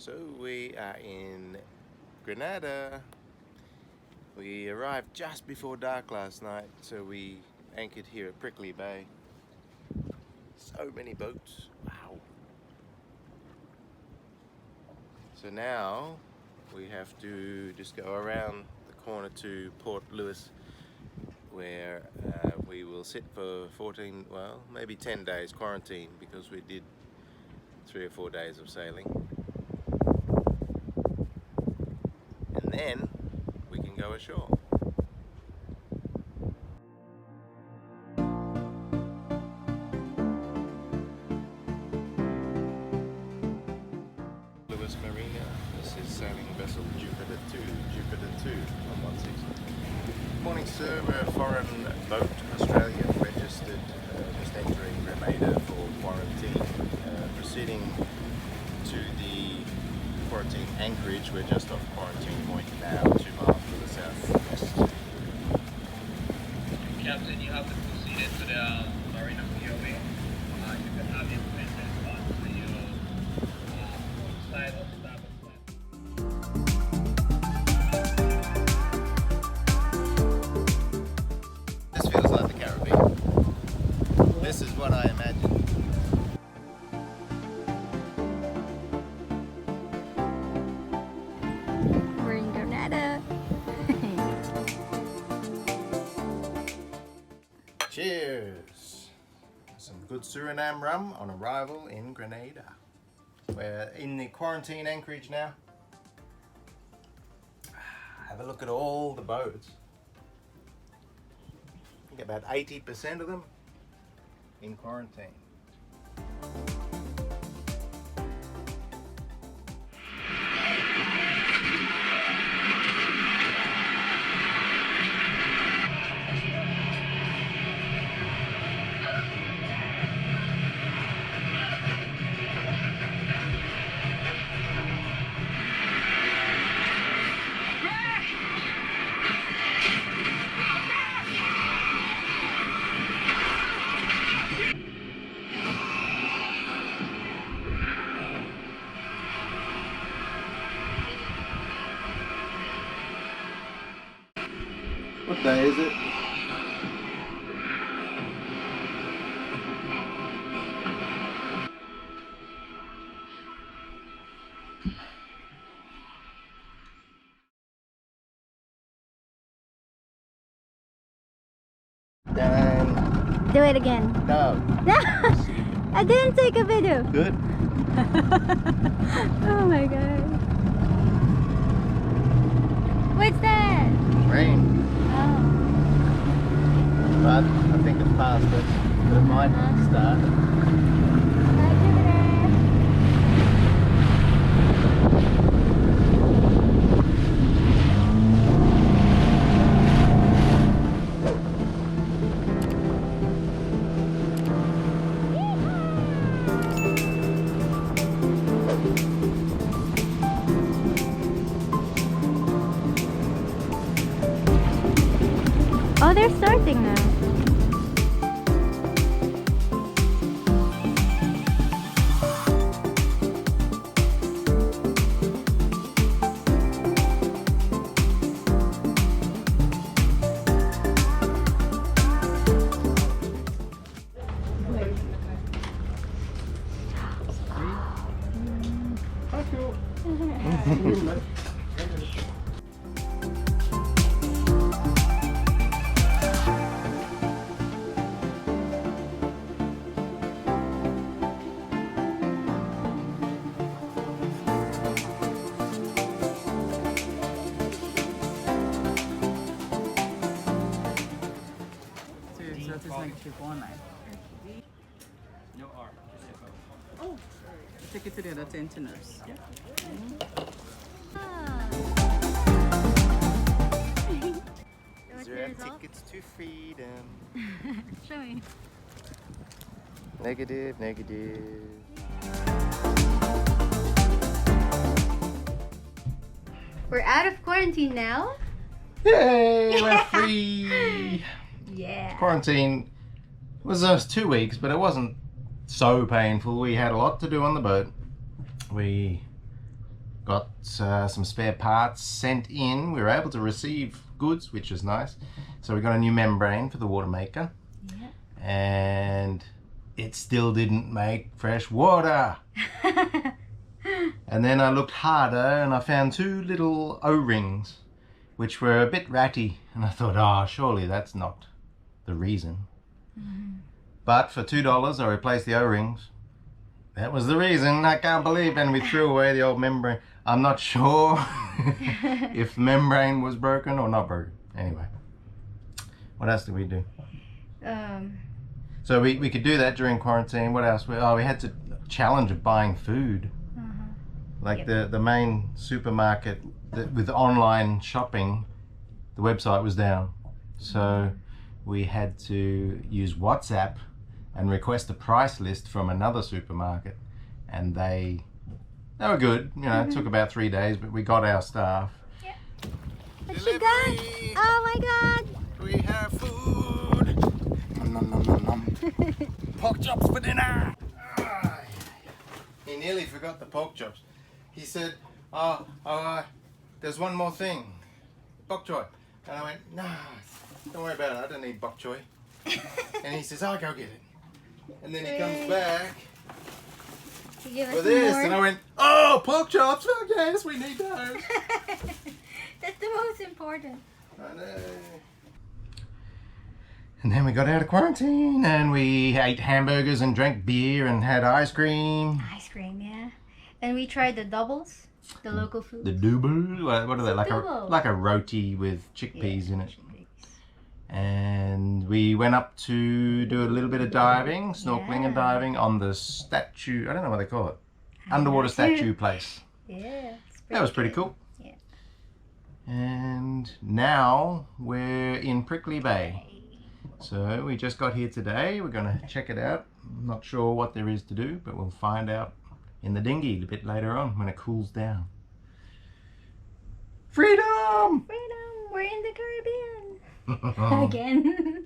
So we are in Grenada. We arrived just before dark last night, so we anchored here at Prickly Bay. So many boats, wow. So now we have to just go around the corner to Port Louis, where we will sit for 14, well, maybe 10 days quarantine, because we did 3 or 4 days of sailing. And then we can go ashore. Louis Marina. This is sailing vessel Jupiter² on 16. Good morning, sir. We're a foreign boat, Australian registered, just entering Grenada for quarantine. Proceeding to the quarantine anchorage. We're just off quarantine point now, 2 miles to the southwest. Captain, you have to proceed into the Marina POA. You can have your commitment on your side of the starboard side. This feels like the Caribbean. This is what I imagined. We're in Grenada. Cheers! Some good Suriname rum on arrival in Grenada. We're in the quarantine anchorage now. Have a look at all the boats. I think about 80% of them in quarantine. What day is it? Done. Do it again. No. I didn't take a video. Good. Oh my god. What's that? Rain. Oh. But I think it's past it. But it might start. Hi, Jupiter. Oh, they're starting now. Dat is denk ik je voornaam. No R, just F-O. Oh, take it to the other 10 tenors. Yeah. There are tickets to freedom. Show me. Negative, negative. We're out of quarantine now. Yay, we're free. Yeah. Quarantine was 2 weeks, but it wasn't so painful. We had a lot to do on the boat. We got some spare parts sent in. We were able to receive goods, which is nice. So we got a new membrane for the water maker. Yeah. And it still didn't make fresh water. And then I looked harder and I found 2 little O-rings which were a bit ratty, and I thought, oh, surely that's not the reason. But for $2 I replaced the O-rings. That was the reason. I can't believe. And we threw away the old membrane. I'm not sure if the membrane was broken or not broken. Anyway, what else did we do? So we could do that during quarantine. What else? We had to challenge of buying food. Like the main supermarket with online shopping, the website was down. So we had to use WhatsApp and request a price list from another supermarket, and they were good. You know, it took about 3 days, but we got our stuff. What you got? Oh my god! We have food! Nom, nom, nom, nom, nom. Pork chops for dinner! He nearly forgot the pork chops. He said, there's one more thing. Bok choy. And I went, no, don't worry about it. I don't need bok choy. And he says, I'll go get it. And then he comes back for this. And I went, oh, pork chops. Oh, yes, we need those. That's the most important. I know. And then we got out of quarantine and we ate hamburgers and drank beer and had ice cream. Ice cream, yeah. And we tried the doubles, the local food. The double? What are they? Double. Like a roti with chickpeas in it. And we went up to do a little bit of diving, snorkeling and diving on the statue. I don't know what they call it. Underwater statue place. Yeah. That was pretty cool. Yeah. And now we're in Prickly Bay. So we just got here today. We're going to check it out. I'm not sure what there is to do, but we'll find out in the dinghy a bit later on when it cools down. Freedom! Freedom! We're in the Caribbean! Again.